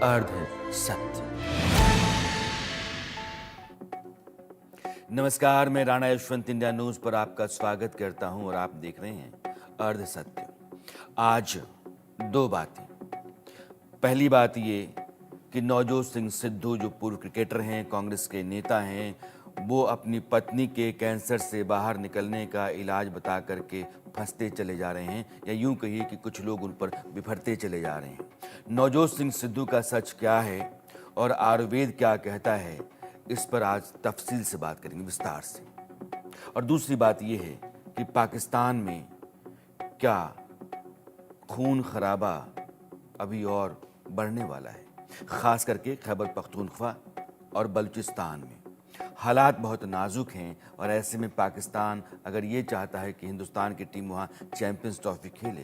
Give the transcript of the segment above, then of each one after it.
अर्ध सत्य। नमस्कार, मैं राणा यशवंत इंडिया न्यूज पर आपका स्वागत करता हूं और आप देख रहे हैं अर्ध सत्य। आज दो बातें। पहली बात ये कि नवजोत सिंह सिद्धू जो पूर्व क्रिकेटर हैं, कांग्रेस के नेता हैं, वो अपनी पत्नी के कैंसर से बाहर निकलने का इलाज बता करके फंसते चले जा रहे हैं, या यूं कहिए कि कुछ लोग उन पर बिफरते चले जा रहे हैं। नवजोत सिंह सिद्धू का सच क्या है और आयुर्वेद क्या कहता है, इस पर आज तफसील से बात करेंगे, विस्तार से। और दूसरी बात यह है कि पाकिस्तान में क्या खून खराबा अभी और बढ़ने वाला है, खास करके खैबर पख्तूनख्वा और बलूचिस्तान में हालात बहुत नाजुक हैं। और ऐसे में पाकिस्तान अगर ये चाहता है कि हिंदुस्तान की टीम वहाँ चैंपियंस ट्रॉफी खेले,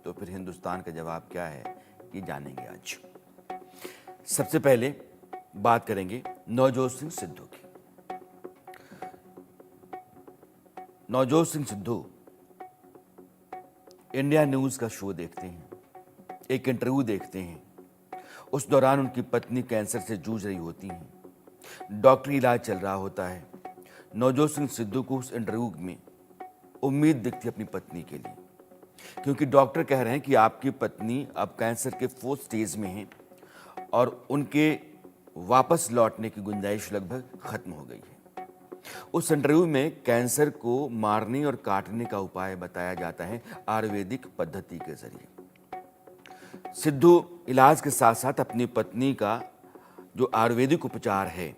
तो फिर हिंदुस्तान का जवाब क्या है, ये जानेंगे आज। सबसे पहले बात करेंगे नवजोत सिंह सिद्धू की। नवजोत सिंह सिद्धू इंडिया न्यूज का शो देखते हैं, एक इंटरव्यू देखते हैं। उस दौरान उनकी पत्नी कैंसर से जूझ रही होती हैं, डॉक्टरी इलाज चल रहा होता है। नवजोत सिंह सिद्धू को उस इंटरव्यू में उम्मीद दिखती अपनी पत्नी के लिए, क्योंकि डॉक्टर कह रहे हैं कि आपकी पत्नी अब कैंसर के 4th स्टेज में है और उनके वापस लौटने की गुंजाइश लगभग खत्म हो गई है। उस इंटरव्यू में कैंसर को मारने और काटने का उपाय बताया जाता है आयुर्वेदिक पद्धति के जरिए। सिद्धू इलाज के साथ साथ अपनी पत्नी का जो आयुर्वेदिक उपचार है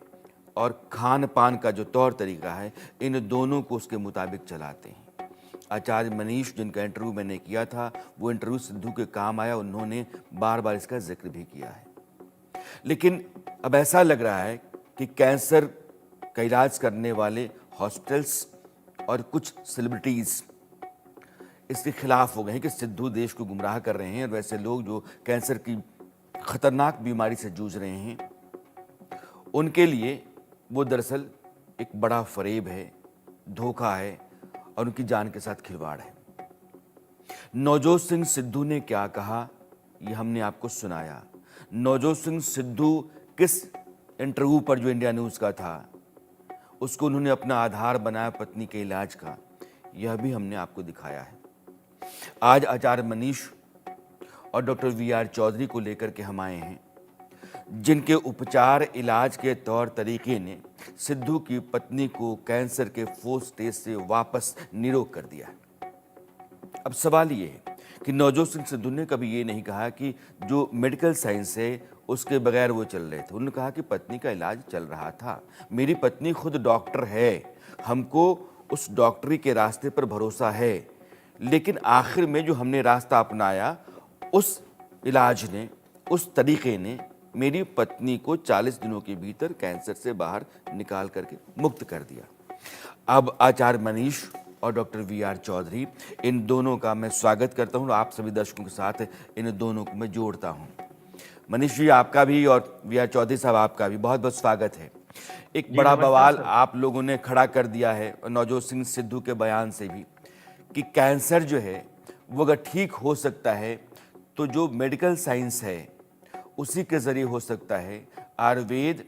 और खान पान का जो तौर तरीका है, इन दोनों को उसके मुताबिक चलाते हैं। आचार्य मनीष, जिनका इंटरव्यू मैंने किया था, वो इंटरव्यू सिद्धू के काम आया, उन्होंने बार बार इसका जिक्र भी किया है। लेकिन अब ऐसा लग रहा है कि कैंसर का इलाज करने वाले हॉस्पिटल्स और कुछ सेलिब्रिटीज इसके खिलाफ हो गए हैं कि सिद्धू देश को गुमराह कर रहे हैं, और वैसे लोग जो कैंसर की खतरनाक बीमारी से जूझ रहे हैं, उनके लिए वो दरअसल एक बड़ा फरेब है, धोखा है और उनकी जान के साथ खिलवाड़ है। नवजोत सिंह सिद्धू ने क्या कहा, ये हमने आपको सुनाया। नवजोत सिंह सिद्धू किस इंटरव्यू पर, जो इंडिया न्यूज का था, उसको उन्होंने अपना आधार बनाया पत्नी के इलाज का, यह भी हमने आपको दिखाया है। आज आचार्य मनीष और डॉक्टर VR चौधरी को लेकर के हम आए हैं, जिनके उपचार इलाज के तौर तरीके ने सिद्धू की पत्नी को कैंसर के 4th स्टेज से वापस निरोग कर दिया। अब सवाल ये है कि नवजोत सिंह सिद्धू ने कभी ये नहीं कहा कि जो मेडिकल साइंस है उसके बगैर वो चल रहे थे। उन्होंने कहा कि पत्नी का इलाज चल रहा था, मेरी पत्नी खुद डॉक्टर है, हमको उस डॉक्टरी के रास्ते पर भरोसा है। लेकिन आखिर में जो हमने रास्ता अपनाया, उस इलाज ने, उस तरीके ने मेरी पत्नी को 40 दिनों के भीतर कैंसर से बाहर निकाल करके मुक्त कर दिया। अब आचार्य मनीष और डॉक्टर VR चौधरी, इन दोनों का मैं स्वागत करता हूं। आप सभी दर्शकों के साथ इन दोनों को मैं जोड़ता हूं। मनीष जी आपका भी और VR चौधरी साहब आपका भी बहुत बहुत स्वागत है। एक बड़ा बवाल आप लोगों ने खड़ा कर दिया है नवजोत सिंह सिद्धू के बयान से भी, कि कैंसर जो है वो अगर ठीक हो सकता है तो जो मेडिकल साइंस है उसी के जरिए हो सकता है। आयुर्वेद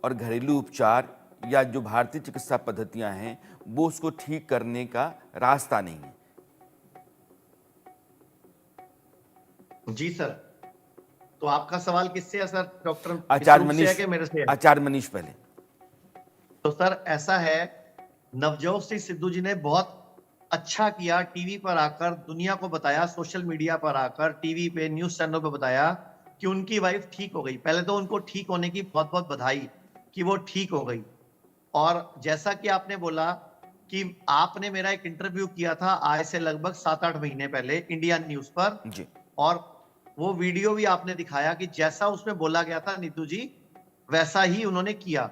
और घरेलू उपचार या जो भारतीय चिकित्सा पद्धतियां हैं, वो उसको ठीक करने का रास्ता नहीं है। जी सर, तो आपका सवाल किससे है सर? डॉक्टर आचार्य विष्णु से मनीष, है कि मेरे से है? आचार्य मनीष पहले। तो सर ऐसा है, नवजोत सिंह सिद्धू जी ने बहुत अच्छा किया, टीवी पर आकर दुनिया को बताया, सोशल मीडिया पर आकर, टीवी पे, न्यूज चैनल पे बताया कि उनकी वाइफ ठीक हो गई। पहले तो उनको ठीक होने की बहुत बहुत बधाई कि वो ठीक हो गई। और जैसा कि आपने बोला कि आपने मेरा एक इंटरव्यू किया था आज से लगभग 7-8 महीने पहले इंडिया न्यूज पर, जी। और वो वीडियो भी आपने दिखाया कि जैसा उसमें बोला गया था नीतू जी, वैसा ही उन्होंने किया।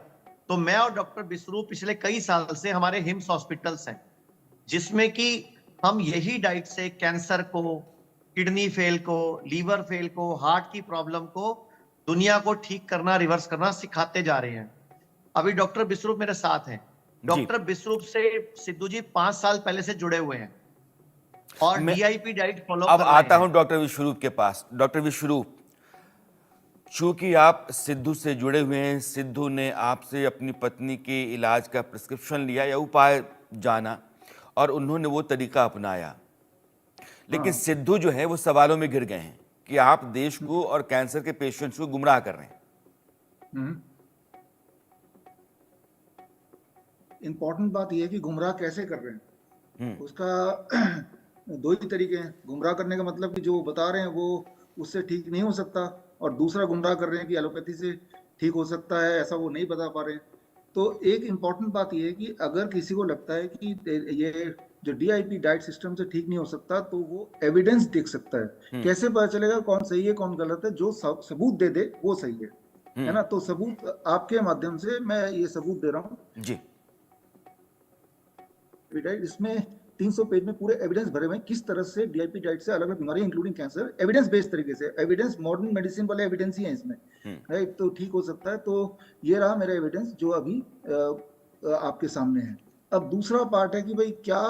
तो मैं और डॉक्टर बिसरू पिछले कई साल से हमारे हिम्स हॉस्पिटल्स हैं, जिसमें कि हम यही डाइट से कैंसर को, किडनी फेल को, लीवर फेल को, हार्ट की प्रॉब्लम को दुनिया को ठीक करना, रिवर्स करना सिखाते जा रहे हैं। अभी डॉक्टर बिस्रूप मेरे साथ हैं। डॉक्टर बिस्रूप से सिद्धू जी 5 साल पहले से जुड़े हुए हैं और मैं DIP डाइट फॉलो अब कर रहे आता हैं। हूं डॉक्टर विश्वरूप के पास। डॉक्टर विश्वरूप, चूंकि आप सिद्धू से जुड़े हुए हैं, सिद्धू ने आपसे अपनी पत्नी के इलाज का प्रिस्क्रिप्शन लिया या उपाय जाना और उन्होंने वो तरीका अपनाया, लेकिन हाँ। सिद्धू जो है वो सवालों में घिर गए हैं कि आप देश को और कैंसर के पेशेंट्स को गुमराह कर रहे हैं। इंपॉर्टेंट बात यह है कि गुमराह कैसे कर रहे हैं, उसका दो ही तरीके हैं। गुमराह करने का मतलब कि जो बता रहे हैं वो उससे ठीक नहीं हो सकता, और दूसरा गुमराह कर रहे हैं कि एलोपैथी से ठीक हो सकता है, ऐसा वो नहीं बता पा रहे हैं। तो एक इम्पॉर्टेंट बात यह है कि अगर किसी को लगता है कि ये जो DIP डाइट सिस्टम से ठीक नहीं हो सकता, तो वो एविडेंस देख सकता है। कैसे पता चलेगा कौन सही है कौन गलत है? जो सबूत दे दे वो सही है ना? तो सबूत आपके माध्यम से मैं ये सबूत दे रहा हूँ जी। डाइट, इसमें 300 पेज में पूरे एविडेंस भरे हुए हैं किस तरह से DIP डाइट से अलग अलग बीमारियां इंक्लूडिंग कैंसर एविडेंस बेस्ड तरीके से, एविडेंस मॉडर्न मेडिसिन वाले एविडेंस ही है इसमें, राइट? तो ठीक हो सकता है। तो ये रहा मेरा एविडेंस जो अभी आपके सामने है। अब दूसरा पार्ट है कि भाई क्या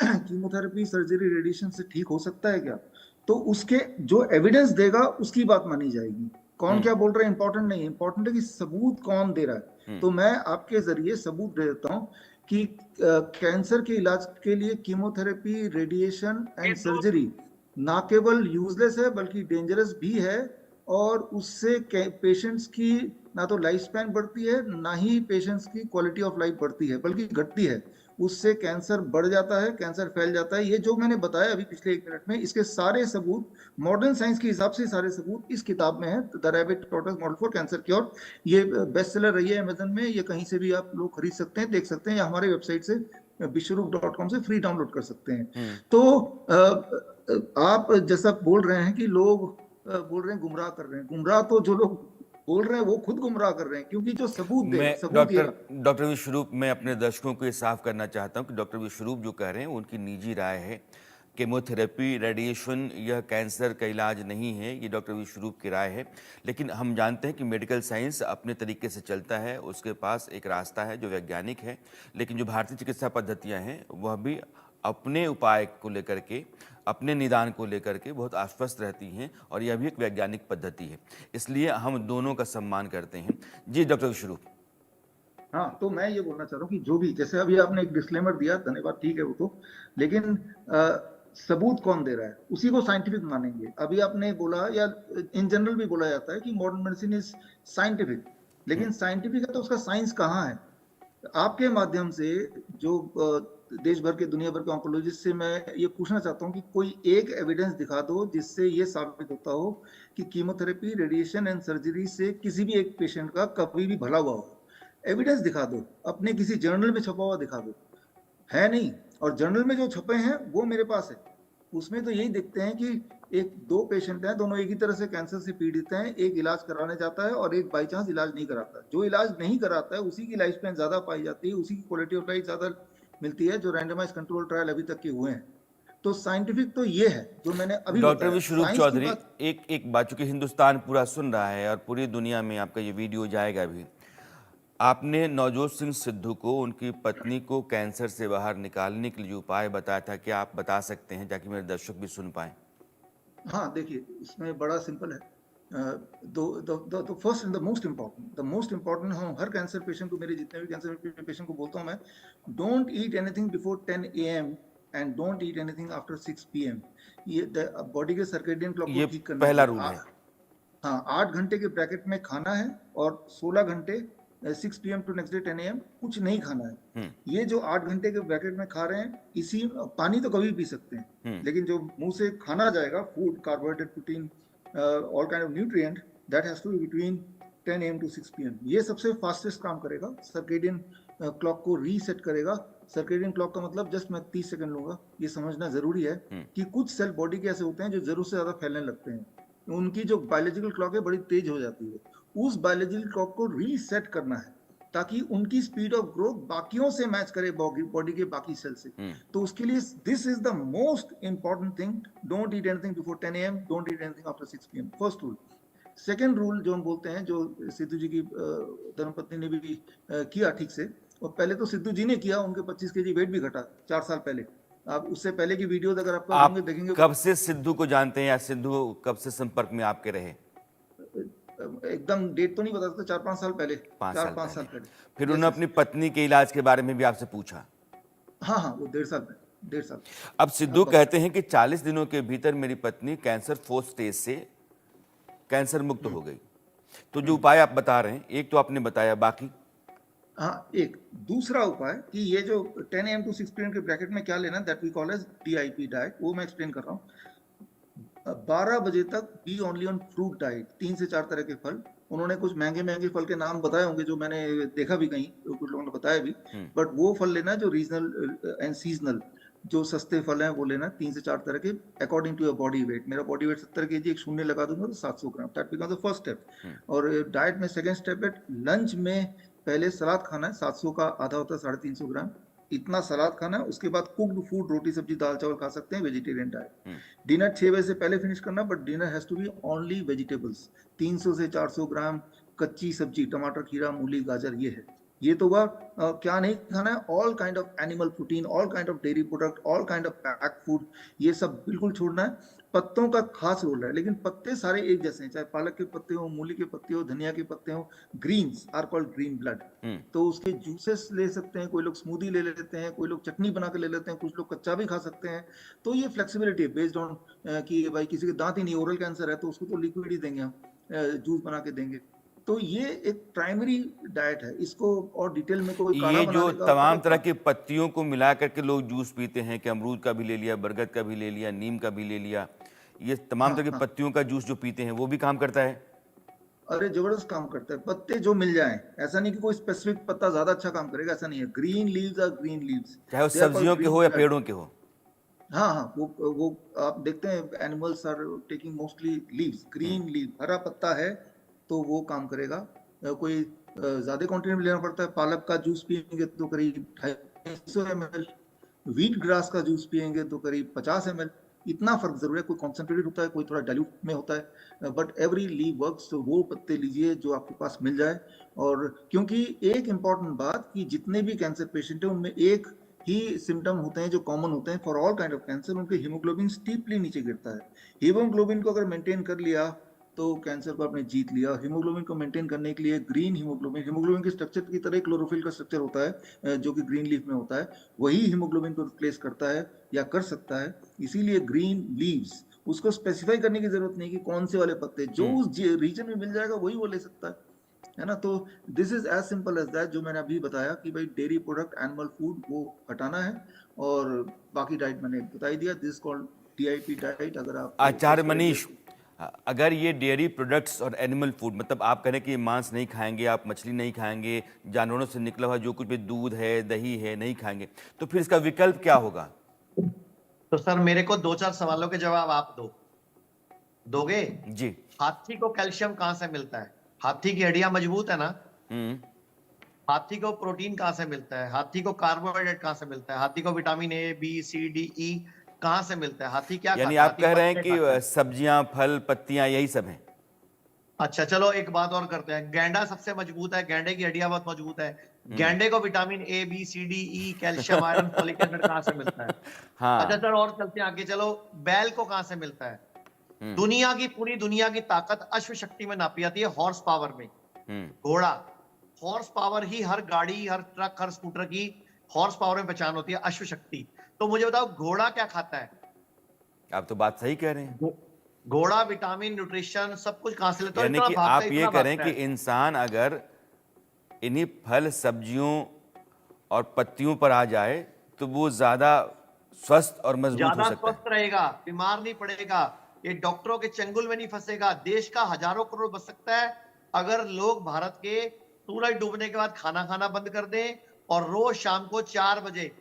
कीमोथेरेपी, सर्जरी, रेडिएशन से ठीक हो सकता है क्या? तो उसके जो एविडेंस देगा उसकी बात मानी जाएगी। कौन क्या बोल रहा है इंपॉर्टेंट नहीं है, इंपॉर्टेंट है कि सबूत कौन दे रहा है। तो मैं आपके जरिए सबूत दे देता हूँ कि कैंसर के इलाज के लिए कीमोथेरेपी, रेडिएशन एंड सर्जरी ना केवल यूजलेस है बल्कि डेंजरस भी है, और उससे पेशेंट्स की ना तो लाइफ स्पैन बढ़ती है, ना ही पेशेंट्स की क्वालिटी ऑफ लाइफ बढ़ती है, बल्कि घटती है। उससे कैंसर बढ़ जाता है, कैंसर फैल जाता है। ये जो मैंने बताया अभी पिछले 1 मिनट में, इसके सारे सबूत मॉडर्न साइंस के हिसाब से सारे सबूत इस किताब में है, the rabbit tortoise model for cancer cure. ये बेस्ट सेलर रही है अमेजन में, ये कहीं से भी आप लोग खरीद सकते हैं, देख सकते हैं, या हमारे वेबसाइट से विश्वरूप.com से फ्री डाउनलोड कर सकते हैं। तो आप जैसा बोल रहे हैं कि लोग बोल रहे हैं गुमराह कर रहे हैं, गुमराह तो जो लोग बोल रहे हैं वो खुद गुमराह कर रहे हैं, क्योंकि जो सबूत दे मैं सबूत ये डॉक्टर विश्वरूप, मैं अपने दर्शकों को ये साफ करना चाहता हूं कि डॉक्टर विश्वरूप जो कह रहे हैं उनकी निजी राय है। केमोथेरेपी, रेडिएशन यह कैंसर का इलाज नहीं है, ये डॉक्टर विश्वरूप की राय है। लेकिन हम जानते हैं कि मेडिकल साइंस अपने तरीके से चलता है, उसके पास एक रास्ता है जो वैज्ञानिक है। लेकिन जो भारतीय चिकित्सा पद्धतियाँ हैं वह भी अपने उपाय को लेकर के, अपने निदान को लेकर के बहुत आश्वस्त रहती हैं, और यह भी एक वैज्ञानिक पद्धति है। इसलिए हम दोनों का सम्मान करते हैं। जी डॉक्टर विश्वरूप। हाँ, तो मैं ये बोलना चाह रहा हूँ कि जो भी, जैसे अभी आपने एक डिस्क्लेमर दिया, धन्यवाद, ठीक है वो तो, लेकिन सबूत कौन दे रहा है उसी को साइंटिफिक मानेंगे। अभी आपने बोला, या इन जनरल भी बोला जाता है कि मॉडर्न मेडिसिन इज साइंटिफिक, लेकिन साइंटिफिक है तो उसका साइंस कहाँ है? आपके माध्यम से जो देश भर के, दुनिया भर के ऑन्कोलॉजिस्ट से मैं ये पूछना चाहता हूँ कि कोई एक एविडेंस दिखा दो जिससे ये साबित होता हो कि कीमोथेरेपी, रेडिएशन एंड सर्जरी से किसी भी एक पेशेंट का कभी भी भला हुआ हो। एविडेंस दिखा दो, अपने किसी जर्नल में छपा हुआ दिखा दो। है नहीं, और जर्नल में जो छपे हैं वो मेरे पास है, उसमें तो यही देखते हैं कि एक दो पेशेंट हैं, दोनों एक ही तरह से कैंसर से पीड़ित हैं, एक इलाज कराने जाता है और एक बाई चांस इलाज नहीं कराता। जो इलाज नहीं कराता है उसी की लाइफ स्पैन ज्यादा पाई जाती है, उसी की क्वालिटी ऑफ लाइफ ज्यादा मिलती है, जो रैंडमाइज कंट्रोल ट्रायल अभी तक के हुए हैं। तो साइंटिफिक तो ये है जो मैंने अभी डॉक्टर बताया। विश्वरूप साइंस की चौधरी, बात, एक बात, चूंकि हिंदुस्तान पूरा सुन रहा है और पूरी दुनिया में आपका ये वीडियो जाएगा भी, आपने नवजोत सिंह सिद्धू को, उनकी पत्नी को कैंसर से बाहर निकालने के लिए उपाय बताया था, क्या आप बता सकते हैं ताकि मेरे दर्शक भी सुन पाएं? हाँ देखिए, इसमें बड़ा सिंपल है। First and the most important, हम हर कैंसर पेशेंट को, मेरे जितने भी कैंसर पेशेंट को बोलता हूँ मैं, don't eat anything before 10 AM and don't eat anything after 6 PM। ये बॉडी के सर्केडियन क्लॉक ये को ठीक करना पहला चाहिए। रूल है। हाँ, 8 घंटे के ब्रैकेट में खाना है, और 16 घंटे 6 PM to next day 10 AM कुछ नहीं खाना है। ये जो 8 घंटे के ब्रैकेट में खा रहे हैं, इसी पानी तो कभी पी सकते हैं, लेकिन जो मुंह से खाना जाएगा, food, carbohydrate, protein, all kind of nutrient, that has to be between 10 AM to 6 PM। ये सबसे फास्टेस्ट काम करेगा, सर्केडियन क्लॉक को रीसेट करेगा। सर्केडियन क्लॉक का मतलब, जस्ट मैं 30 सेकंड लूंगा, ये समझना जरूरी है कि कुछ सेल बॉडी के ऐसे होते हैं जो जरूरत से ज्यादा फैलने लगते हैं, उनकी जो बायोलॉजिकल क्लॉक है बड़ी तेज हो जाती है। उस बायोलॉजिकल क्लॉक को रीसेट करना है ताकि उनकी स्पीड ऑफ ग्रोथ बाकियों से मैच करे, बॉडी के बाकी सेल से। तो उसके लिए this is the most important thing, don't eat anything before 10 AM, don't eat anything after 6 PM, first rule. Second rule जो हम बोलते हैं, जो सिद्धू जी की धर्मपत्नी ने भी किया ठीक से, और पहले तो सिद्धू जी ने किया, उनके 25 kg वेट भी घटा 4 साल पहले। आप उससे पहले की वीडियो अगर आपको आप देखेंगे, कब से सिद्धू को जानते हैं, या सिद्धू कब से संपर्क में आपके रहे? एकदम डेट तो नहीं बता सकते, 4-5 साल पहले, 5 साल 4-5 साल पहले। पहले। फिर Yes, उन्होंने yes. अपनी पत्नी के इलाज के बारे में भी आपसे पूछा। हाँ हाँ, वो 1.5 साल पहले, 1.5 साल। अब सिद्धू कहते हैं कि 40 दिनों के भीतर मेरी पत्नी कैंसर 4th स्टेज से कैंसर मुक्त हो गई। तो जो उपाय आप बता रहे हैं, एक तो आपने बताया, बाकी हाँ, एक दूसरा उपाय कि ये जो 10 AM to 6 PM के ब्रैकेट में क्या लेना, that we call as DIP diet, वो मैं एक्सप्लेन कर रहा हूँ। 12 बजे तक be only on fruit diet, 3 से 4 तरह के फल। उन्होंने कुछ महंगे महंगे फल के नाम बताए होंगे जो मैंने देखा भी कहीं, कुछ लोगों ने बताया भी, बट वो फल लेना जो रीजनल एंड सीजनल, जो सस्ते फल हैं वो लेना, 3 से 4 तरह के, according to your body weight. मेरा बॉडी वेट 70 kg, एक शून्य लगा दूंगा तो 700 gram, that becomes the first step. और डाइट में सेकंड स्टेप है, लंच में पहले सलाद खाना है, 700 का आधा होता है 350 ग्राम, इतना सलाद खाना है। उसके बाद कुक्ड फूड, रोटी सब्जी दाल चावल खा सकते हैं, वेजिटेरियन डाइट। डिनर 6 बजे से पहले फिनिश करना, but dinner has to be only vegetables, 300 से 400 ग्राम कच्ची सब्जी, टमाटर, खीरा, मूली, गाजर, ये है। ये तो हुआ। क्या नहीं खाना है, all kind of animal protein, all kind of dairy product, all kind of pack food, ये सब बिल्कुल छोड़ना है। पत्तों का खास रोल है, लेकिन पत्ते सारे एक जैसे हैं, चाहे पालक के पत्ते हो, मूली के पत्ते हो, धनिया के पत्ते हो, greens are called green blood. तो उसके जूसेस ले सकते हैं, कोई लोग स्मूदी ले लेते हैं, कोई लोग चटनी बना के ले लेते हैं, कुछ लोग कच्चा भी खा सकते हैं। तो ये फ्लेक्सिबिलिटी है बेस्ड ऑन कि भाई किसी के दांत ही नहीं, ओरल कैंसर है, तो उसको तो लिक्विड ही देंगे हम, जूस बना के देंगे। तो ये एक प्राइमरी डाइट है, इसको और डिटेल में कोई काढ़ा ये बना जो लेगा, तमाम तरह की पत्तियों को मिला करके लोग जूस पीते हैं, कि अमरूद का भी ले लिया, बरगद का भी ले लिया, नीम का भी ले लिया, ये तमाम तरह की पत्तियों का जूस जो पीते हैं वो भी काम करता है। अरे जबरदस्त काम करता है, पत्ते जो मिल जाएं। ऐसा नहीं कि कोई स्पेसिफिक पत्ता ज्यादा अच्छा काम करेगा, ऐसा नहीं है। Green leaves are green leaves, चाहे वो सब्जियों के हो या पेड़ों के हो। हाँ हाँ, वो आप देखते हैं animals are taking mostly leaves, green leaf, हरा पत्ता है तो वो काम करेगा। कोई ज्यादा क्वांटिटी में लेना पड़ता है, पालक का जूस पियेंगे तो करीब 250 ml, व्हीट ग्रास का जूस पियेंगे तो करीब 50 ml। इतना फर्क जरूर है, कोई कॉन्सेंट्रेटेड होता है, कोई थोड़ा डाइल्यूट में होता है, बट एवरी लीव वर्क्स। तो वो पत्ते लीजिए जो आपके पास मिल जाए। और क्योंकि एक इम्पॉर्टेंट बात कि जितने भी कैंसर पेशेंट है उनमें एक ही सिम्टम होते हैं जो कॉमन होते हैं for all kind of cancer, उनके हीमोग्लोबिन स्टीपली नीचे गिरता है। हीमोग्लोबिन को अगर मेंटेन कर लिया तो कैंसर को आपने जीत लिया। हीमोग्लोबिन को मेंटेन करने के लिए ग्रीन हीमोग्लोबिन, हीमोग्लोबिन के स्ट्रक्चर की तरह क्लोरोफिल का स्ट्रक्चर होता है जो कि ग्रीन लीफ में होता है, वही हीमोग्लोबिन को रिप्लेस करता है या कर सकता है। इसीलिए ग्रीन लीव्स, उसको स्पेसिफाई करने की जरूरत नहीं कि कौन से वाले पत्ते, जो उस रीजन में मिल जाएगा वही वो ले सकता है ना। तो this is as simple as that, जो मैंने अभी बताया कि भाई डेयरी प्रोडक्ट, एनिमल फूड वो हटाना है, और बाकी डाइट मैंने बता ही दिया, दिस कॉल्ड DIP डाइट। अगर आप आचार्य मनीष, अगर ये डेयरी प्रोडक्ट्स और एनिमल फूड, मतलब आप कह रहे हैं कि मांस नहीं खाएंगे, आप मछली नहीं खाएंगे, जानवरों से निकला हुआ जो कुछ भी दूध है, दही है, नहीं खाएंगे, तो फिर इसका विकल्प क्या होगा? तो सर मेरे को 2-4 सवालों के जवाब आप दोगे? जी। हाथी को कैल्शियम कहाँ से मिलता है? हाथी की हड्डियां मजबूत है ना। हाथी को प्रोटीन कहाँ से मिलता है? हाथी को कार्बोहाइड्रेट कहाँ से मिलता है? हाथी को vitamin A, B, C, D, E कहाँ से मिलता है? हाथी क्या यानी खाता है? आप कह रहे हैं कि सब्जियां, फल, पत्तियां यही सब हैं। अच्छा चलो एक बात और करते हैं, गैंडा सबसे मजबूत है, गैंडे की हड्डियां बहुत मजबूत है, गैंडे को vitamin A, B, C, D, E, calcium, iron, folic acid कहाँ से मिलता है? हाँ। अच्छा सर और चलते हैं आगे, चलो बैल को कहाँ से मिलता है? दुनिया की, पूरी दुनिया की ताकत अश्व शक्ति में नापी जाती है, हॉर्स पावर में। घोड़ा, हॉर्स पावर ही हर गाड़ी, हर ट्रक, हर स्कूटर की हॉर्स पावर में पहचान होती है, अश्व शक्ति। तो मुझे बताओ घोड़ा क्या खाता है? आप तो बात सही कह रहे हैं। घोड़ा विटामिन, न्यूट्रिशन सब कुछ कहां से लेता है? यानी कि आप ये कह रहे हैं कि इंसान अगर इन्हीं फल, सब्जियों और पत्तियों पर आ जाए तो वो ज्यादा स्वस्थ और मजबूत हो सकता है, स्वस्थ रहेगा, बीमार नहीं पड़ेगा, ये डॉक्टरों के चंगुल में नहीं फंसेगा, देश का हजारों करोड़ बच सकता है अगर लोग भारत के सूरज डूबने के बाद खाना खाना बंद कर दें और रोज शाम को 4 बजे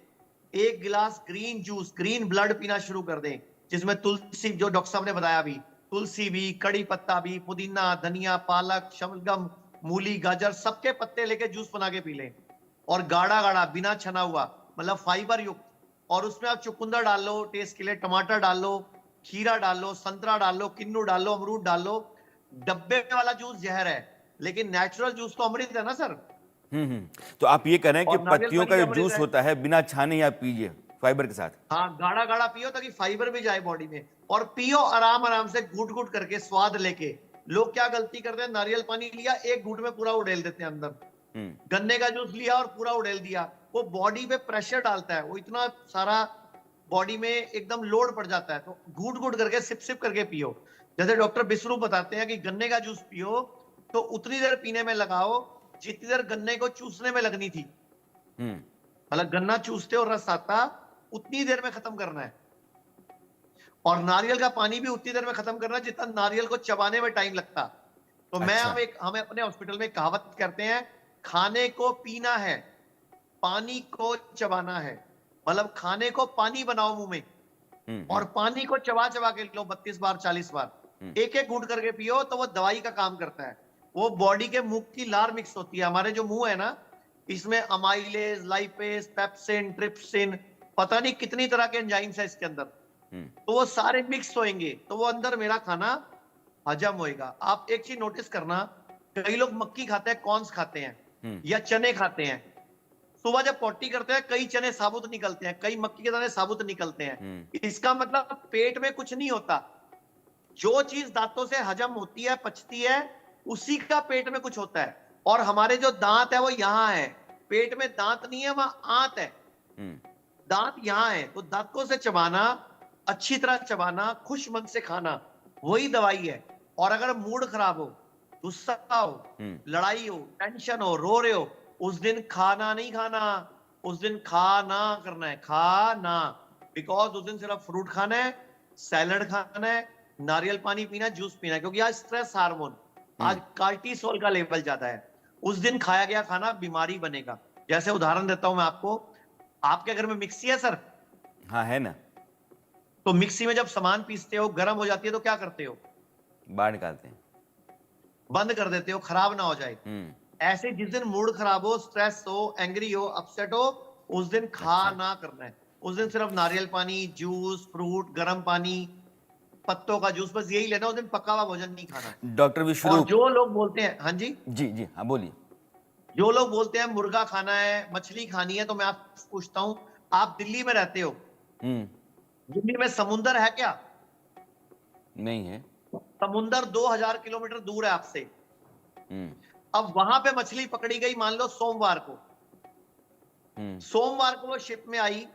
1 गिलास ग्रीन जूस, ग्रीन ब्लड पीना शुरू कर दें, जिसमें तुलसी, जो डॉक्टर साहब ने बताया भी, तुलसी भी, कड़ी पत्ता भी, पुदीना, धनिया, पालक, शलगम, मूली, गाजर, सबके पत्ते लेके जूस बना के पी लें, और गाढ़ा गाढ़ा बिना छना हुआ, मतलब फाइबर युक्त, और उसमें आप चुकंदर डाल लो टेस्ट के लिए, टमाटर डाल लो, खीरा डाल लो, संतरा डाल लो, किन्नू डाल लो, अमरूद डाल लो। डब्बे वाला जूस जहर है, लेकिन नेचुरल जूस तो अमृत है ना सर। तो आप ये कह रहे हैं कि पत्तियों का जो जूस होता है बिना छाने ही आप पीजिए फाइबर के साथ। हाँ, गाढ़ा गाढ़ा पियो ताकि फाइबर भी जाए बॉडी में, और पियो आराम आराम से, घुट घुट करके, स्वाद लेके, लोग क्या गलती करते हैं, नारियल पानी लिया, एक घूंट में पूरा उड़ेल देते हैं अंदर। गन्ने का जूस लिया और पूरा उड़ेल दिया, वो बॉडी पे प्रेशर डालता है, वो इतना सारा बॉडी में एकदम लोड पड़ जाता है। तो घूट घूट करके, सिप सिप करके पियो। जैसे डॉक्टर बिस्रू बताते हैं कि गन्ने का जूस पियो तो उतनी देर पीने में लगाओ जितनी देर गन्ने को चूसने में लगनी थी। मतलब गन्ना चूसते और रस आता, उतनी देर में खत्म करना है। और नारियल का पानी भी उतनी देर में खत्म करना है जितना नारियल को चबाने में टाइम लगता। तो हम अपने हॉस्पिटल में कहावत करते हैं, खाने को पीना है, पानी को चबाना है। मतलब खाने को पानी बनाओ मुंह में और पानी को चबा चबा के लो 32 बार 40 बार, एक एक घूंट करके पियो, तो वो दवाई का काम करता है। वो बॉडी के मुंह की लार मिक्स होती है। हमारे जो मुंह है ना, इसमें अमाइलेज, लाइपेज, पेप्सिन, ट्रिप्सिन, पता नहीं कितनी तरह के एंजाइम्स है इसके अंदर। तो वो सारे मिक्स होंगे तो वो अंदर मेरा खाना हजम होएगा। आप एक चीज नोटिस करना, कई लोग मक्की खाते हैं, कॉर्न्स खाते हैं या चने खाते हैं। सुबह जब पोटी करते हैं कई चने साबुत निकलते हैं, कई मक्की के दाने साबुत निकलते हैं। इसका मतलब पेट में कुछ नहीं होता। जो चीज दांतों से हजम होती है, पचती है, उसी का पेट में कुछ होता है। और हमारे जो दांत है वो यहाँ है, पेट में दांत नहीं है, वहां आंत है। दांत यहाँ है, तो दांतों से चबाना, अच्छी तरह चबाना, खुश मन से खाना, वही दवाई है। और अगर मूड खराब हो, गुस्सा हो, लड़ाई हो, टेंशन हो, रो रहे हो, उस दिन खाना नहीं खाना, उस दिन खाना करना है, खाना। बिकॉज उस दिन सिर्फ फ्रूट खाना है, सैलड खाना है, नारियल पानी पीना, जूस पीना है। क्योंकि आज स्ट्रेस हार्मोन, आज कार्टिसोल का लेवल ज्यादा है। उस दिन खाया गया खाना बीमारी बनेगा। जैसे उदाहरण देता हूं मैं आपको, आपके घर में मिक्सी है सर? हाँ है ना। तो मिक्सी में जब सामान पीसते हो, गर्म हो जाती है, तो क्या करते हो? बाहर निकालते हैं, बंद कर देते हो, खराब ना हो जाए। ऐसे जिस दिन मूड खराब हो, स्ट्रेस हो, एंग्री हो, अपसेट हो, उस दिन ना करना है। उस दिन सिर्फ नारियल पानी, जूस, फ्रूट, गर्म पानी, पत्तों का जूस, बस यही लेना। उस दिन पका हुआ भोजन नहीं खाना। डॉक्टर विश्वरूप, और जो लोग बोलते हैं, हाँ जी जी हाँ बोलिए। जो लोग बोलते हैं मुर्गा खाना है, मछली खानी है, तो मैं आपसे पूछता हूं, आप दिल्ली में रहते हो, दिल्ली में समुंदर है क्या? नहीं है। समुंदर 2000 किलोमीटर दूर है आपसे। अब वहां पे मछली पकड़ी गई, मान लो सोमवार को, सोमवार को वो शिप में आई,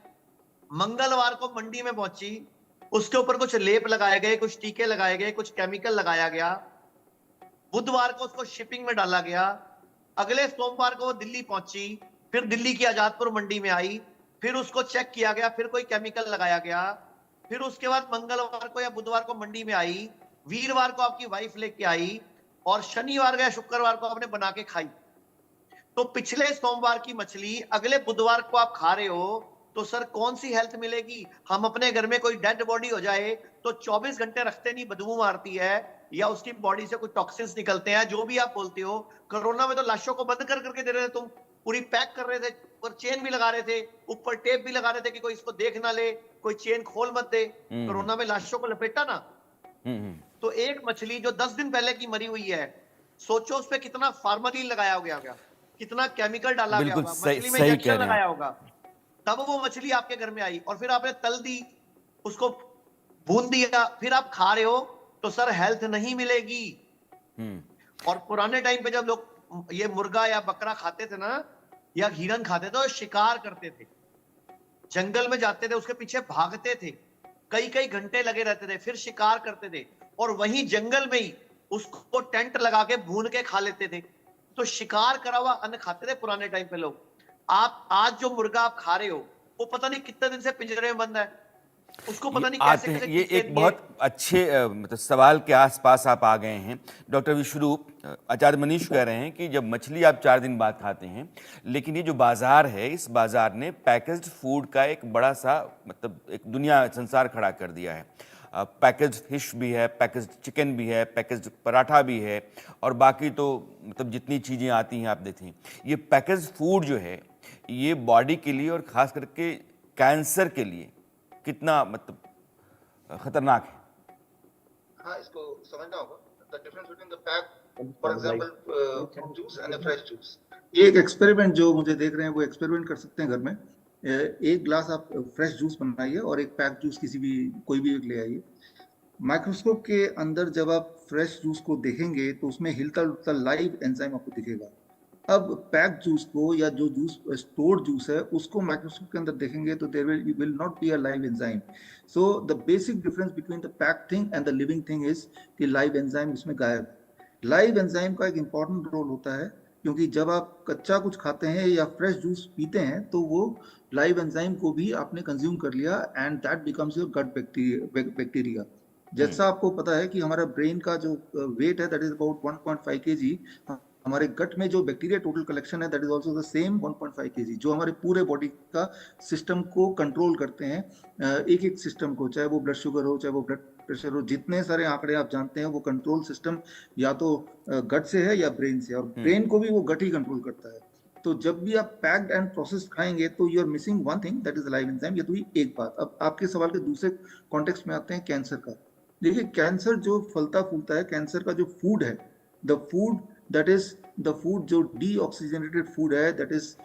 मंगलवार को मंडी में पहुंची, उसके ऊपर कुछ लेप लगाए गए, कुछ टीके लगाए गए, कुछ केमिकल लगाया गया, बुधवार को उसको शिपिंग में डाला गया, अगले सोमवार को वो दिल्ली पहुंची, फिर दिल्ली की आजादपुर मंडी में आई, फिर उसको चेक किया गया, फिर कोई केमिकल लगाया गया, फिर उसके बाद मंगलवार को या बुधवार को मंडी में आई, वीरवार को आपकी वाइफ लेके आई, और शनिवार या शुक्रवार को आपने बना के खाई। तो पिछले सोमवार की मछली अगले बुधवार को आप खा रहे हो, तो सर कौन सी हेल्थ मिलेगी? हम अपने घर में कोई डेड बॉडी हो जाए तो 24 घंटे रखते नहीं, बदबू मारती है, या उसकी बॉडी से कुछ टॉक्सिन्स निकलते हैं, जो भी आप बोलते हो। कोरोना में तो लाशों को बंद कर करके दे रहे थे, तुम पूरी पैक कर रहे थे, और चेन भी लगा रहे थे, ऊपर टेप भी लगा रहे थे कि कोई इसको देख ना ले, कोई चेन खोल मत दे। कोरोना में लाशों को लपेटा ना। तो एक मछली जो 10 दिन पहले की मरी हुई है, सोचो उस पर कितना फार्मालिन लगाया गया, कितना केमिकल डाला गया होगा, मछली में इंजेक्शन लगाया होगा, तब वो मछली आपके घर में आई। और फिर आपने तल दी, उसको भून दिया, फिर आप खा रहे हो, तो सर हेल्थ नहीं मिलेगी। और पुराने टाइम पे जब लोग ये मुर्गा या बकरा खाते थे ना, या हिरन खाते थे, तो शिकार करते थे, जंगल में जाते थे, उसके पीछे भागते थे, कई कई घंटे लगे रहते थे, फिर शिकार करते थे, और वहीं जंगल में ही उसको टेंट लगा के भून के खा लेते थे। तो शिकार करा हुआ अन्न खाते थे पुराने टाइम पे लोग। आप आज जो मुर्गा आप खा रहे हो, वो पता नहीं कितने दिन से पिंजरे में बंद है, उसको पता नहीं कैसे कैसे ये एक बहुत अच्छे मतलब सवाल के आसपास आप आ गए हैं डॉक्टर विश्वरूप। आचार्य मनीष कह रहे हैं कि जब मछली आप 4 दिन बाद खाते हैं, लेकिन ये जो बाजार है, इस बाजार ने पैकेज्ड फूड का एक बड़ा सा मतलब एक दुनिया संसार खड़ा कर दिया है। पैकेज्ड फिश भी है, पैकेज्ड चिकन भी है, पैकेज्ड पराठा भी है, और बाकी तो मतलब जितनी चीज़ें आती हैं आप देखें। ये पैकेज्ड फूड जो है, ये बॉडी के लिए और ख़ास करके कैंसर के लिए कितना मतलब खतरनाक है? हाँ, इसको समझना होगा। The difference between the pack, for example fruit juice and fresh juice. ये एक एक्सपेरिमेंट जो मुझे देख रहे हैं, वो एक्सपेरिमेंट कर सकते हैं घर में। एक ग्लास आप फ्रेश जूस बनाइए और एक पैक जूस किसी भी कोई भी एक ले आइए। माइक्रोस्कोप के अंदर जब आप फ्रेश जूस को देखेंगे तो उसमें हिलता डुलता लाइव एंजाइम आपको दिखेगा। अब पैक जूस को या जो जूस स्टोर्ड जूस है उसको माइक्रोस्कोप के अंदर देखेंगे तो there will not be a live enzyme. So the basic difference between the pack thing and the living thing is कि लाइव एंजाइम इसमें गायब है। लाइव एंजाइम का एक इंपॉर्टेंट रोल होता है, क्योंकि जब आप कच्चा कुछ खाते हैं या फ्रेश जूस पीते हैं तो वो लाइव एंजाइम को भी आपने कंज्यूम कर लिया and that becomes your gut bacteria. जैसा आपको पता है कि हमारा ब्रेन का जो वेट है दैट इज अबाउट 1.5 केजी, हमारे गट में जो बैक्टीरिया टोटल कलेक्शन है that is also the same 1.5 KG, जो हमारे पूरे बॉडी का सिस्टम को कंट्रोल करते हैं। एक एक सिस्टम को, चाहे वो ब्लड शुगर हो, चाहे वो ब्लड प्रेशर हो, जितने सारे आंकड़े आप जानते हैं वो कंट्रोल सिस्टम या तो गट से है या ब्रेन से, और ब्रेन को भी वो गट ही कंट्रोल करता है। तो जब भी आप पैक्ड एंड प्रोसेस खाएंगे तो you are missing one thing that is live enzyme. ये तो ही एक बात। अब आपके सवाल के दूसरे कॉन्टेक्स्ट में आते हैं, कैंसर का। देखिए, कैंसर जो फलता फूलता है, कैंसर का जो फूड है, the food that is the food जो डीऑक्सीजनेटेड फूड है, that is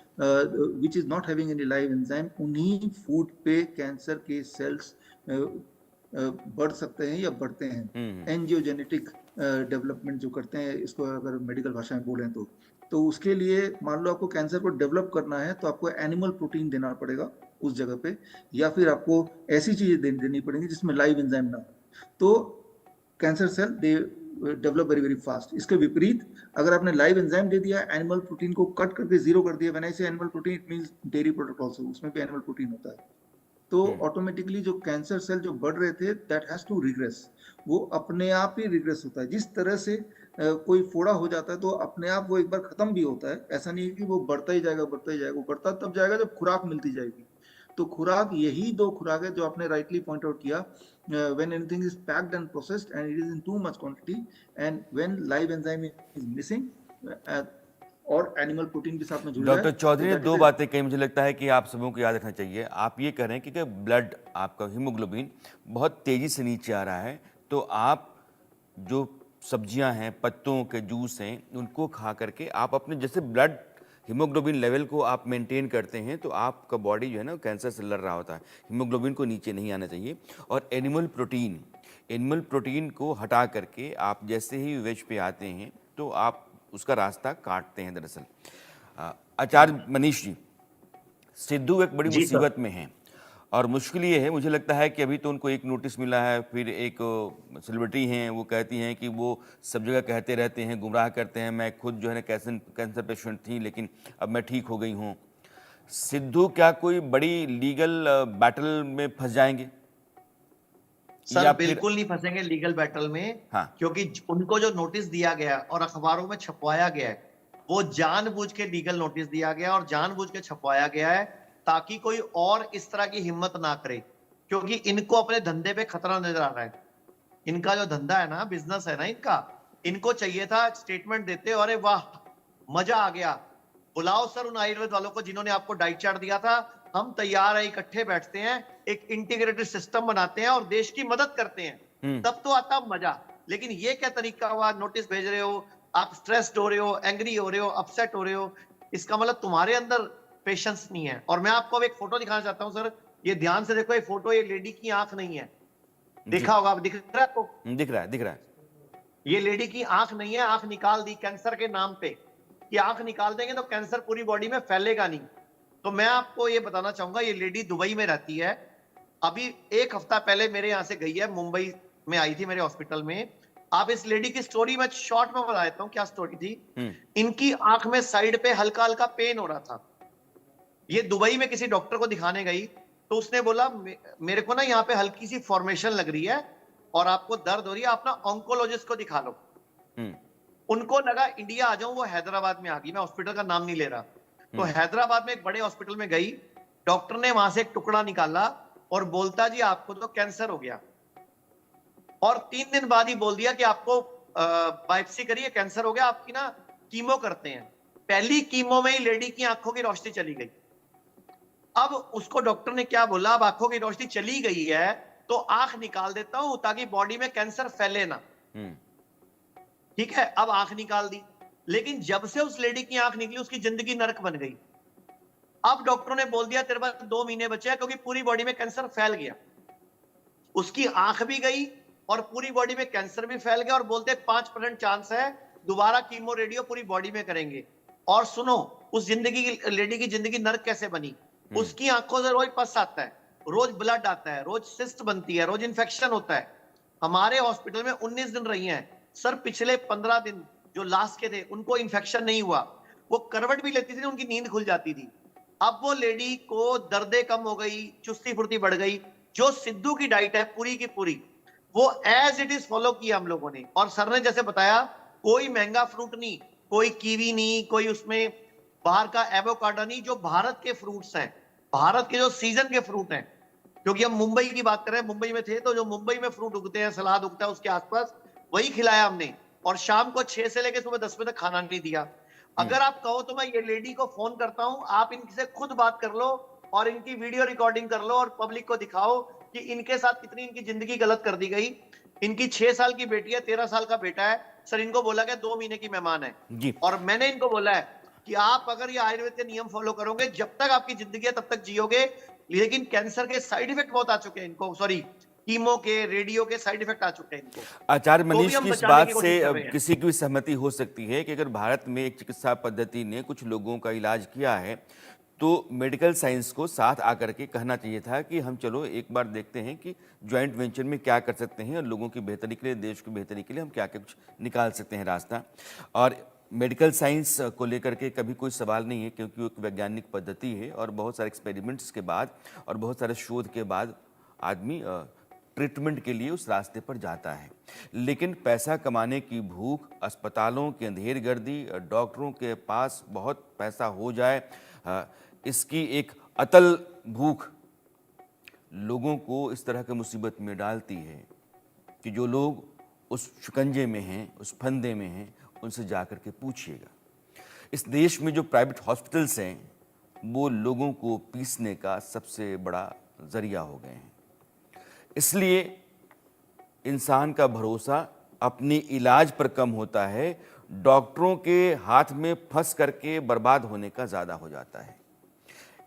which is not having any live enzyme, उन्हीं फूड पे कैंसर के सेल्स बढ़ सकते हैं या बढ़ते हैं। एंजियोजेनेटिक डेवलपमेंट जो करते हैं, इसको अगर मेडिकल भाषा में बोलें तो उसके लिए मान लो आपको कैंसर को डेवलप करना है तो आपको एनिमल प्रोटीन देना पड़ेगा उस जगह पे, या फिर आपको ऐसी चीजें देनी पड़ेंगी जिसमें लाइव एंजाइम ना हो। तो cancer cell they develop very very fast. इसके विपरीत अगर आपने लाइव एंजाइम दे दिया, एनिमल प्रोटीन को कट करके जीरो कर दिया, when I say animal protein it means dairy product also, उसमें भी एनिमल प्रोटीन होता है, तो ऑटोमेटिकली जो कैंसर सेल जो बढ़ रहे थे दैट हैज टू रिग्रेस। वो अपने आप ही रिग्रेस होता है। जिस तरह से कोई फोड़ा हो जाता है तो अपने आप वो एक बार खत्म भी होता है। ऐसा नहीं है कि वो बढ़ता ही जाएगा बढ़ता ही जाएगा, वो बढ़ता तब जाएगा जब खुराक मिलती जाएगी। तो खुराक, यही दो खुराक है जो आपने राइटली पॉइंट आउट किया, when anything is packed and processed and it is in too much quantity, and when live enzyme is missing और एनिमल प्रोटीन के साथ में जुड़ रहा है। डॉक्टर चौधरी ने दो बातें कही, मुझे लगता है कि आप सबों को याद रखना चाहिए। आप ये कह रहे हैं कि ब्लड, आपका हीमोग्लोबिन बहुत तेज़ी से नीचे आ रहा है, तो आप जो सब्जियां हैं, पत्तों के जूस हैं, उनको खा करके आप अपने जैसे ब्लड हीमोग्लोबिन लेवल को आप मेंटेन करते हैं, तो आपका बॉडी जो है ना कैंसर से लड़ रहा होता है। हीमोग्लोबिन को नीचे नहीं आना चाहिए। और एनिमल प्रोटीन को हटा करके आप जैसे ही वेज पे आते हैं तो आप उसका रास्ता काटते हैं दरअसल। आचार्य मनीष जी, सिद्धू एक बड़ी मुसीबत में हैं, और मुश्किल ये है, मुझे लगता है कि अभी तो उनको एक नोटिस मिला है, फिर एक सेलिब्रिटी हैं, वो कहती हैं कि वो सब जगह कहते रहते हैं, गुमराह करते हैं, मैं खुद जो है ना कैंसर पेशेंट थी लेकिन अब मैं ठीक हो गई हूँ। सिद्धू क्या कोई बड़ी लीगल बैटल में फंस जाएंगे? सर बिल्कुल नहीं फंसेंगे लीगल बैटल में। हाँ। क्योंकि उनको जो नोटिस दिया गया और अखबारों में छपवाया गया है, वो जानबूझ के लीगल नोटिस दिया गया और जानबूझ के छपवाया गया है ताकि कोई और इस तरह की हिम्मत ना करे, क्योंकि इनको अपने धंधे पे खतरा नजर आ रहा है। इनका जो धंधा है ना, बिजनेस है ना इनका, इनको चाहिए था स्टेटमेंट देते, अरे वाह मजा आ गया, बुलाओ सर उन आयुर्वेद वालों को जिन्होंने आपको डाइट चार्ट दिया था, हम तैयार है, इकट्ठे बैठते हैं, एक इंटीग्रेटेड सिस्टम बनाते हैं और देश की मदद करते हैं, तब तो आता मजा। लेकिन ये क्या तरीका हुआ, नोटिस भेज रहे हो, आप स्ट्रेस्ड हो रहे हो, एंग्री हो रहे हो, अपसेट हो रहे हो, इसका मतलब तुम्हारे अंदर पेशेंस नहीं है। और मैं आपको अब एक फोटो दिखाना चाहता हूं सर, ये ध्यान से देखो, ये फोटो, ये लेडी की आंख नहीं है, देखा होगा, दिख रहा है आपको? दिख रहा है। ये लेडी की आंख नहीं है, आंख निकाल दी कैंसर के नाम पे, कि आंख निकाल देंगे तो कैंसर पूरी बॉडी में फैलेगा नहीं। तो मैं आपको ये बताना चाहूंगा, ये लेडी दुबई में रहती है, अभी एक हफ्ता पहले मेरे यहाँ से गई है, मुंबई में आई थी मेरे हॉस्पिटल में। आप इस लेडी की स्टोरी मैं शॉर्ट में बता देता हूँ क्या स्टोरी थी। इनकी आंख में साइड पे हल्का हल्का पेन हो रहा था। ये दुबई में किसी डॉक्टर को दिखाने गई तो उसने बोला मेरे को ना यहाँ पे हल्की सी फॉर्मेशन लग रही है और आपको दर्द हो रही है, आप ना ऑन्कोलॉजिस्ट को दिखा लो। उनको लगा इंडिया आ जाऊं, वो हैदराबाद में आ गई, मैं हॉस्पिटल का नाम नहीं ले रहा। तो हैदराबाद में एक बड़े हॉस्पिटल में गई, डॉक्टर ने वहां से एक टुकड़ा निकाला और बोलता जी आपको तो कैंसर हो गया, और 3 दिन बाद ही बोल दिया कि आपको बायोप्सी करिए, कैंसर हो गया, आपकी ना कीमो करते हैं। पहली कीमो में ही लेडी की आंखों की रोशनी चली गई। अब उसको डॉक्टर ने क्या बोला, अब आंखों की रोशनी चली गई है तो आंख निकाल देता हूं ताकि बॉडी में कैंसर फैले ना। ठीक है, अब आंख निकाल दी, लेकिन जब से उस लेडी की आंख निकली उसकी जिंदगी नरक बन गई। अब डॉक्टरों ने बोल दिया तेरे पास 2 महीने बचे हैं, क्योंकि पूरी बॉडी में कैंसर फैल गया। उसकी आंख भी गई और पूरी बॉडी में कैंसर भी फैल गया और बोलते 5% चांस है दोबारा कीमो रेडियो पूरी बॉडी में करेंगे। और सुनो, उस जिंदगी की लेडी की जिंदगी नर्क कैसे बनी। उसकी आंखों से रोज पस आता है, रोज ब्लड आता है, रोज सिस्ट बनती है, रोज इन्फेक्शन होता है। हमारे हॉस्पिटल में 19 दिन रही हैं सर। पिछले 15 दिन जो लास्ट के थे उनको इन्फेक्शन नहीं हुआ, वो करवट भी लेती थी, उनकी नींद खुल जाती थी। अब वो लेडी को दर्दे कम हो गई, चुस्ती फुर्ती बढ़ गई। जो सिद्धू की डाइट है पूरी की पूरी, वो एज इट इज फॉलो किया हम लोगों ने। और सर ने जैसे बताया, कोई महंगा फ्रूट नहीं, कोई कीवी नहीं, कोई उसमें बाहर का एवोकाडो नहीं, जो भारत के फ्रूट्स हैं, भारत के जो सीजन के फ्रूट हैं। क्योंकि हम मुंबई की बात कर रहे हैं, मुंबई में थे तो जो मुंबई में फ्रूट उगते हैं, सलाद उगता है उसके आसपास, वही खिलाया हमने। और शाम को 6 से लेकर सुबह 10 बजे तक खाना नहीं दिया। अगर आप कहो तो मैं ये लेडी को फोन करता हूं, आप इनसे खुद बात कर लो और इनकी वीडियो रिकॉर्डिंग कर लो और पब्लिक को दिखाओ कि इनके साथ कितनी इनकी जिंदगी गलत कर दी गई। इनकी 6 साल की बेटी है, 13 साल का बेटा है सर। इनको बोला गया 2 महीने की मेहमान है जी। और मैंने इनको बोला है कि आप अगर ये आयुर्वेद के नियम फॉलो करोगे, जब तक आपकी जिंदगी है तब तक जियोगे। लेकिन कैंसर के साइड इफेक्ट बहुत आ चुके हैं इनको, सॉरी कीमो के, रेडियो के साइड इफेक्ट आ चुके हैं इनको। आचार्य तो भी मनीष हम की इस बचाने बात की से कोशिश कर रहे हैं। किसी की भी सहमति हो सकती है कि अगर भारत में एक चिकित्सा पद्धति ने कुछ लोगों का इलाज किया है तो मेडिकल साइंस को साथ आकर के कहना चाहिए था कि हम चलो एक बार देखते हैं कि जॉइंट वेंचर में क्या कर सकते हैं और लोगों की बेहतरी के लिए, देश की बेहतरी के लिए हम क्या क्या कुछ निकाल सकते हैं रास्ता। और मेडिकल साइंस को लेकर के कभी कोई सवाल नहीं है, क्योंकि वो एक वैज्ञानिक पद्धति है और बहुत सारे एक्सपेरिमेंट्स के बाद और बहुत सारे शोध के बाद आदमी ट्रीटमेंट के लिए उस रास्ते पर जाता है। लेकिन पैसा कमाने की भूख, अस्पतालों की अंधेर गर्दी, डॉक्टरों के पास बहुत पैसा हो जाए, इसकी एक अतल भूख लोगों को इस तरह की मुसीबत में डालती है कि जो लोग उस शिकंजे में हैं, उस फंदे में हैं, उनसे जाकर के पूछिएगा। इस देश में जो प्राइवेट हॉस्पिटल्स हैं वो लोगों को पीसने का सबसे बड़ा जरिया हो गए हैं। इसलिए इंसान का भरोसा अपने इलाज पर कम होता है, डॉक्टरों के हाथ में फंस करके बर्बाद होने का ज़्यादा हो जाता है।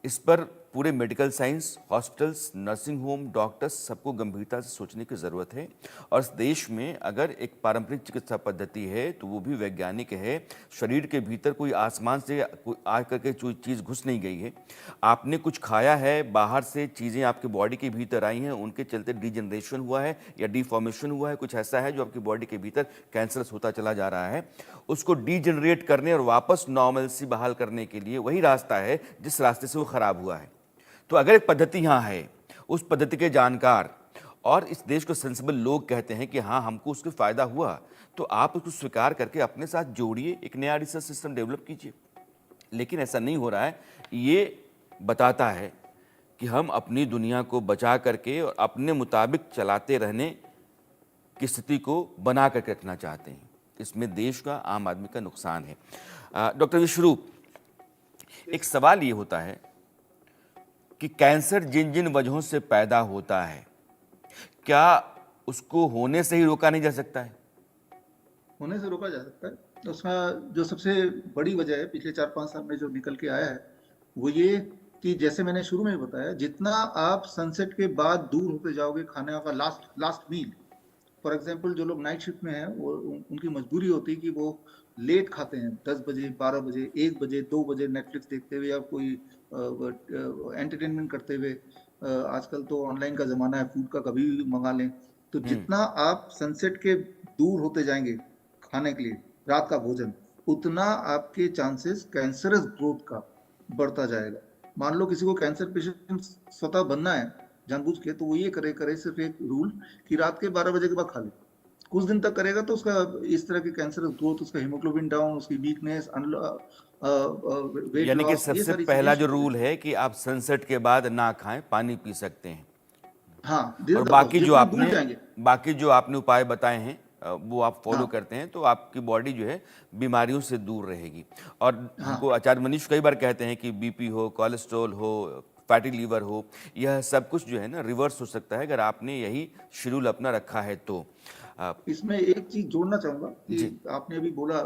इस पर पूरे medical science, hospitals, nursing home, doctors सबको गंभीरता से सोचने की ज़रूरत है। और इस देश में अगर एक पारंपरिक चिकित्सा पद्धति है तो वो भी वैज्ञानिक है। शरीर के भीतर कोई आसमान से आ करके कोई चीज़ घुस नहीं गई है। आपने कुछ खाया है, बाहर से चीज़ें आपके बॉडी के भीतर आई हैं, उनके चलते डिजनरेशन हुआ है या डिफॉर्मेशन हुआ है, कुछ ऐसा है जो आपकी बॉडी के भीतर कैंसरस होता चला जा रहा है। उसको डीजनरेट करने और वापस नॉर्मलसी बहाल करने के लिए वही रास्ता है जिस रास्ते से वो खराब हुआ है। तो अगर एक पद्धति यहाँ है, उस पद्धति के जानकार और इस देश को सेंसिबल लोग कहते हैं कि हाँ हमको उससे फायदा हुआ, तो आप उसको स्वीकार करके अपने साथ जोड़िए, एक नया रिसर्च सिस्टम डेवलप कीजिए। लेकिन ऐसा नहीं हो रहा है। ये बताता है कि हम अपनी दुनिया को बचा करके और अपने मुताबिक चलाते रहने की स्थिति को बना करके रखना चाहते हैं। इसमें देश का, आम आदमी का नुकसान है। डॉक्टर विश्वरूप, एक सवाल ये होता है कि कैंसर जिन जिन वजहों से पैदा होता है, क्या उसको होने से ही रोका नहीं जा सकता है? होने से रोका जा सकता है। उसका जो सबसे बड़ी वजह है पिछले 4-5 साल में जो निकल के आया है वो ये कि जैसे मैंने शुरू में ही बताया, जितना आप सनसेट के बाद दूर होते जाओगे खाने का लास्ट मील, फॉर एग्जांपल जो लोग नाइट शिफ्ट में हैं वो उनकी मजबूरी होती है कि वो लेट खाते हैं, 10 बजे, 12 बजे, 1 बजे, 2 बजे नेटफ्लिक्स देखते हुए या कोई एंटरटेनमेंट करते हुए। आजकल तो ऑनलाइन का जमाना है, फूड का कभी भी मंगा लें। तो जितना आप सनसेट के दूर होते जाएंगे खाने के लिए रात का भोजन, उतना आपके चांसेस कैंसरस ग्रोथ का बढ़ता जाएगा। मान लो किसी को कैंसर पेशेंट स्वतः बनना है जानबूझ के, तो वो ये करे सिर्फ एक रूल कि रात के 12 बजे के बाद खा ले। कुछ दिन तक करेगा तो उसका इस तरह की कैंसर ग्रोथ, उसका हीमोग्लोबिन डाउन, उसकी वीकनेस, वेट यानी कि लॉस, ये सबसे सारी पहला चीजें जो रूल है कि आप सनसेट के बाद ना खाएं, पानी पी सकते हैं। हाँ, और बाकी जितना दूर जाएंगे, जो आपने उपाय बताए हैं वो आप फॉलो हाँ, करते हैं तो आपकी बॉडी जो है बीमारियों से दूर रहेगी। और हाँ, हमको आचार्य मनीष कई बार कहते हैं कि बीपी हो, कोलेस्ट्रॉल हो, फैटी लीवर हो, यह सब कुछ जो है ना रिवर्स हो सकता है अगर आपने यही शेड्यूल अपना रखा है तो। इसमें एक चीज जोड़ना चाहूंगा कि आपने अभी बोला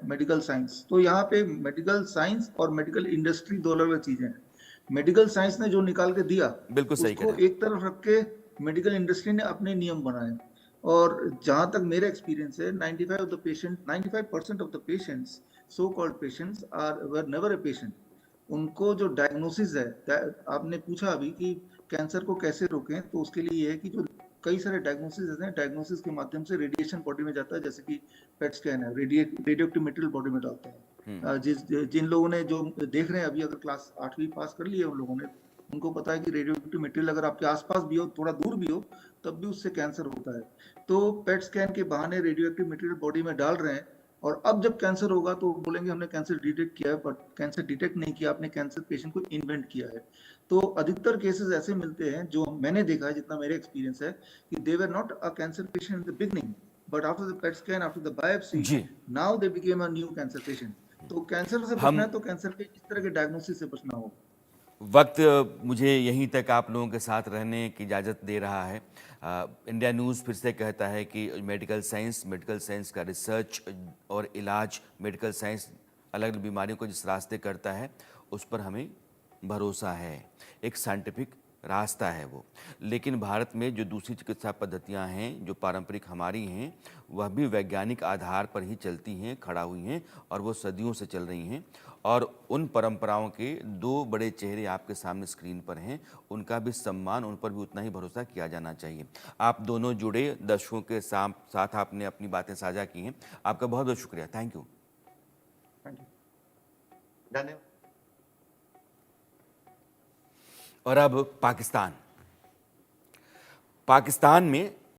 मेडिकल साइंस, तो यहाँ पे मेडिकल साइंस और मेडिकल इंडस्ट्री दो अलग अलग चीजें हैं। मेडिकल साइंस ने जो निकाल के दिया बिल्कुल सही कह उसको रहे हैं। एक तरफ रख के मेडिकल इंडस्ट्री ने अपने नियम बनाए। और जहां तक मेरा एक्सपीरियंस है, 95% of the patients, so called patients are were never a patient. उनको जो डायग्नोसिस है, आपने पूछा अभी कि कैंसर को कैसे रोकें, तो उसके लिए ये है कि जो कई सारे डायग्नोसिस हैं, डायग्नोसिस के माध्यम से रेडिएशन बॉडी में जाता है, जैसे कि पेट स्कैन है, रेडियो एक्टिव मटेरियल बॉडी में डालते हैं। जिन लोगों ने जो देख रहे हैं अभी, अगर क्लास 8वीं पास कर ली है उन लोगों ने, उनको पता है कि रेडियो एक्टिव मटेरियल अगर आपके आसपास भी हो, थोड़ा दूर भी हो, तब भी उससे कैंसर होता है। तो पेट स्कैन के बहाने रेडियो एक्टिव मटेरियल बॉडी में डाल रहे हैं, और अब जब कैंसर होगा तो बोलेंगे हमने कैंसर डिटेक्ट किया है, बट कैंसर डिटेक्ट नहीं किया, आपने कैंसर पेशेंट को इन्वेंट किया है। तो अधिकतर केसेस ऐसे मिलते हैं, जो मैंने देखा है, जितना मेरा एक्सपीरियंस है, कि they were not a cancer patient in the beginning, but after the PET scan, after the biopsy, जी। Now they became a new cancer patient. तो कैंसर से बचना हम है तो कैंसर के इस तरह के डायग्नोसिस से बचना होगा। वक्त मुझे यहीं तक आप लोगों के साथ रहने की इजाज़त दे रहा है। इंडिया न्यूज़ फिर से कहता है कि मेडिकल साइंस का रिसर्च और इलाज, मेडिकल साइंस अलग अलग बीमारियों को जिस रास्ते करता है उस पर हमें भरोसा है, एक साइंटिफिक रास्ता है वो। लेकिन भारत में जो दूसरी चिकित्सा पद्धतियां हैं, जो पारंपरिक हमारी हैं, वह भी वैज्ञानिक आधार पर ही चलती हैं, खड़ा हुई हैं, और वो सदियों से चल रही हैं। और उन परंपराओं के दो बड़े चेहरे आपके सामने स्क्रीन पर हैं, उनका भी सम्मान, उन पर भी उतना ही भरोसा किया जाना चाहिए। आप दोनों जुड़े, दर्शकों के साथ आपने अपनी बातें साझा की हैं, आपका बहुत बहुत शुक्रिया। Thank you. Thank you. धन्यवाद। और अब पाकिस्तान में